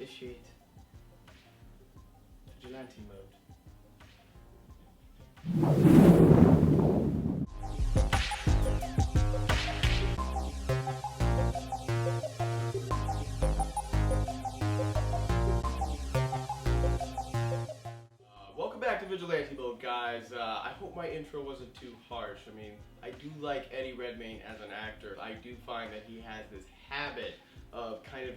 initiate Vigilante mode. Welcome back to Vigilante mode, guys. I hope my intro wasn't too harsh. I mean, I do like Eddie Redmayne as an actor. I do find that he has this habit of kind of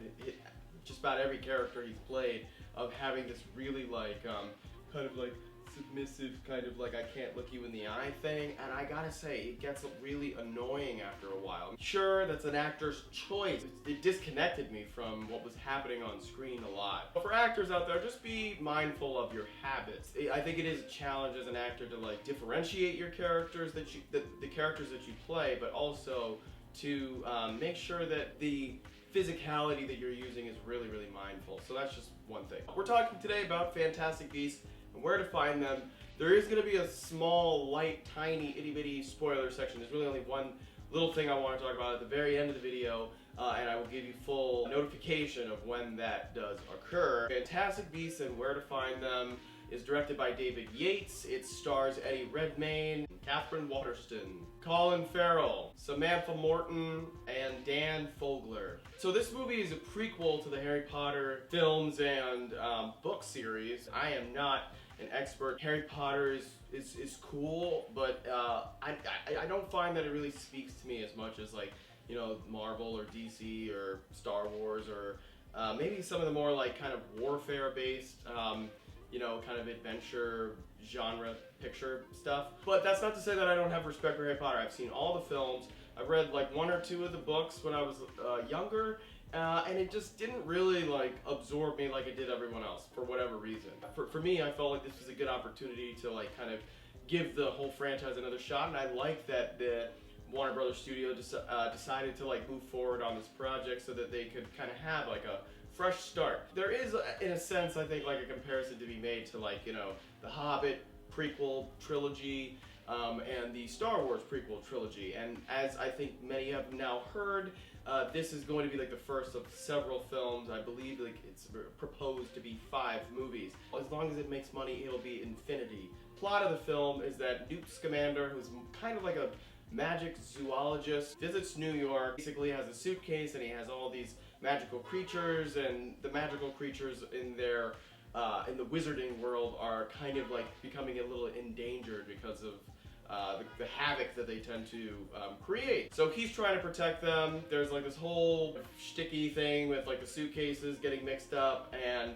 just about every character he's played of having this really kind of like submissive kind of like I can't look you in the eye thing, and I gotta say it gets really annoying after a while. Sure, that's an actor's choice. It disconnected me from what was happening on screen a lot. But for actors out there, just be mindful of your habits. I think it is a challenge as an actor to like differentiate your characters the characters that you play, but also to make sure that the physicality that you're using is really, really mindful. So that's just one thing. We're talking today about Fantastic Beasts and where to find them. There is going to be a small, light, tiny, itty-bitty spoiler section. There's really only one little thing I want to talk about at the very end of the video, and I will give you full notification of when that does occur. Fantastic Beasts and Where to Find Them is directed by David Yates. It stars Eddie Redmayne, Catherine Waterston, Colin Farrell, Samantha Morton, and Dan Fogler. So this movie is a prequel to the Harry Potter films and book series. I am not an expert. Harry Potter is cool, but I don't find that it really speaks to me as much as like, you know, Marvel or DC or Star Wars or maybe some of the more like kind of warfare based you know, kind of adventure genre picture stuff. But that's not to say that I don't have respect for Harry Potter. I've seen all the films. I've read like one or two of the books when I was younger, and it just didn't really like absorb me like it did everyone else for whatever reason. For me, I felt like this was a good opportunity to like kind of give the whole franchise another shot, and I like that the Warner Brothers studio decided to like move forward on this project so that they could kind of have like a fresh start. There is, in a sense, I think, like a comparison to be made to like, you know, the Hobbit prequel trilogy and the Star Wars prequel trilogy. And as I think many have now heard, this is going to be like the first of several films. I believe like it's proposed to be 5 movies. As long as it makes money, it'll be infinity. Plot of the film is that Newt Scamander, who's kind of like a magic zoologist, visits New York, basically has a suitcase and he has all these magical creatures, and the magical creatures in their in the wizarding world are kind of like becoming a little endangered because of the havoc that they tend to create. So he's trying to protect them. There's like this whole shticky thing with like the suitcases getting mixed up, and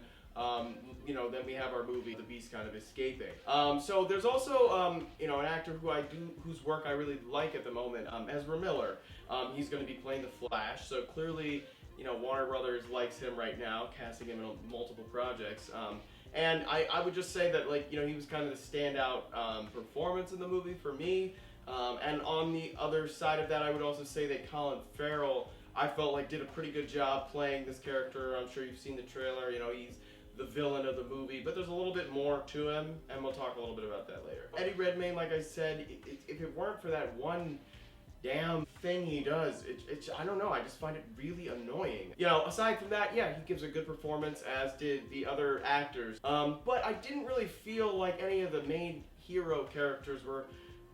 you know, then we have our movie, the Beast kind of escaping. So there's also, you know, an actor whose work I really like at the moment, Ezra Miller. He's going to be playing the Flash, so clearly, you know, Warner Brothers likes him right now, casting him in multiple projects. And I would just say that, like, you know, he was kind of the standout performance in the movie for me. And on the other side of that, I would also say that Colin Farrell, I felt like did a pretty good job playing this character. I'm sure you've seen the trailer. You know, he's the villain of the movie, but there's a little bit more to him, and we'll talk a little bit about that later. Eddie Redmayne, like I said, if it weren't for that one damn thing he does, I don't know, I just find it really annoying. You know, aside from that, yeah, he gives a good performance, as did the other actors. But I didn't really feel like any of the main hero characters were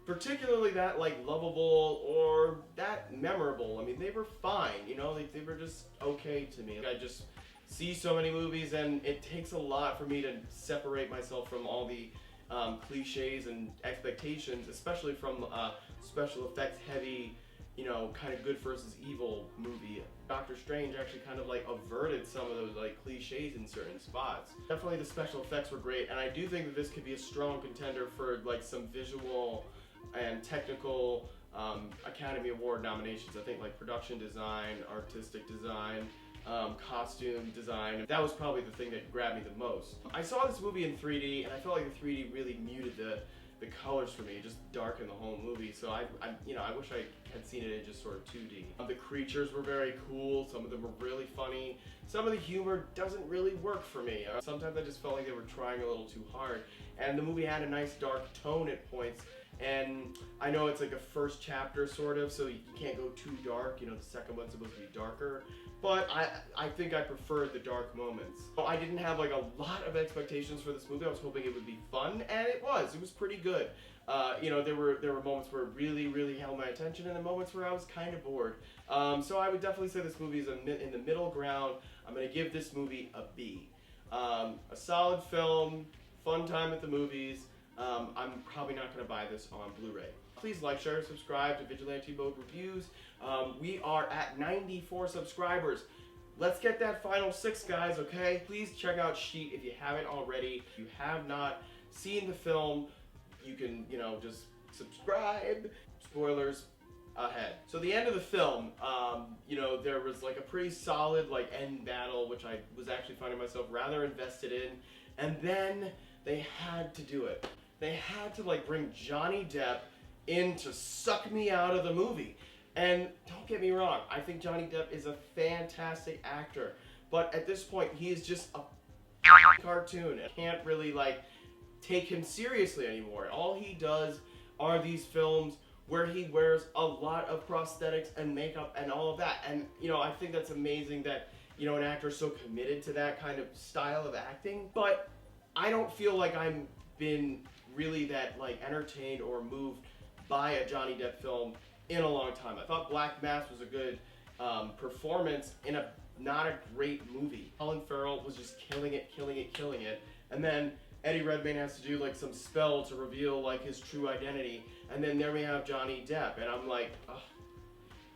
particularly that like lovable or that memorable. I mean, they were fine, you know, they were just okay to me. I just see so many movies, and it takes a lot for me to separate myself from all the cliches and expectations, especially from special effects heavy, you know, kind of good versus evil movie. Doctor Strange actually kind of like averted some of those like cliches in certain spots. Definitely the special effects were great, and I do think that this could be a strong contender for like some visual and technical Academy Award nominations. I think like production design, artistic design, costume design. That was probably the thing that grabbed me the most. I saw this movie in 3D, and I felt like the 3D really muted the colors for me. It just darkened the whole movie. So I wish I had seen it in just sort of 2D. The creatures were very cool. Some of them were really funny. Some of the humor doesn't really work for me. Sometimes I just felt like they were trying a little too hard. And the movie had a nice dark tone at points. and I know it's like a first chapter sort of, so you can't go too dark. You know, the second one's supposed to be darker, but I think I prefer the dark moments. So I didn't have like a lot of expectations for this movie. I was hoping it would be fun, and it was. It was pretty good. You know, there were moments where it really held my attention, and then moments where I was kind of bored. So I would definitely say this movie is in the middle ground. I'm gonna give this movie a B. A solid film, fun time at the movies. I'm probably not going to buy this on Blu-ray. Please like, share, subscribe to Vigilante Mode Reviews. We are at 94 subscribers. Let's get that final 6, guys, okay? Please check out Sheet if you haven't already. If you have not seen the film, you can, you know, just subscribe. Spoilers ahead. So the end of the film, you know, there was like a pretty solid like end battle, which I was actually finding myself rather invested in. And then they had to do it. They had to like bring Johnny Depp in to suck me out of the movie. And don't get me wrong, I think Johnny Depp is a fantastic actor, but at this point he is just a cartoon. I can't really like take him seriously anymore. All he does are these films where he wears a lot of prosthetics and makeup and all of that. And you know, I think that's amazing that, you know, an actor is so committed to that kind of style of acting, but I don't feel like I'm been really that like entertained or moved by a Johnny Depp film in a long time. I thought Black Mass was a good performance in a not a great movie. Colin Farrell was just killing it. And then Eddie Redmayne has to do like some spell to reveal like his true identity. And then there we have Johnny Depp. And I'm like, ugh,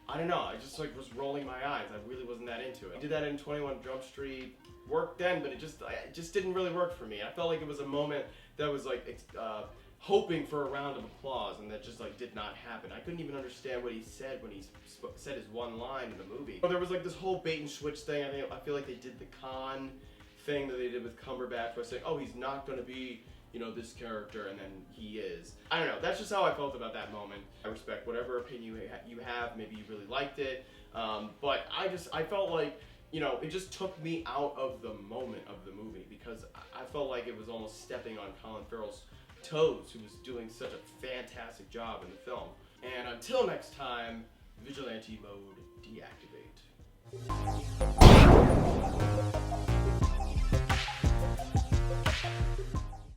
I don't know. I just like was rolling my eyes. I really wasn't that into it. I did that in 21 Jump Street. Worked then, but it just didn't really work for me. I felt like it was a moment that was like hoping for a round of applause, and that just like did not happen. I couldn't even understand what he said when he said his one line in the movie. There was like this whole bait and switch thing. I feel like they did the con thing that they did with Cumberbatch by saying, oh, he's not going to be, you know, this character, and then he is. I don't know. That's just how I felt about that moment. I respect whatever opinion you have. Maybe you really liked it, but I felt like, you know, it just took me out of the moment of the movie because I felt like it was almost stepping on Colin Farrell's toes, who was doing such a fantastic job in the film. And until next time, Vigilante Mode deactivate.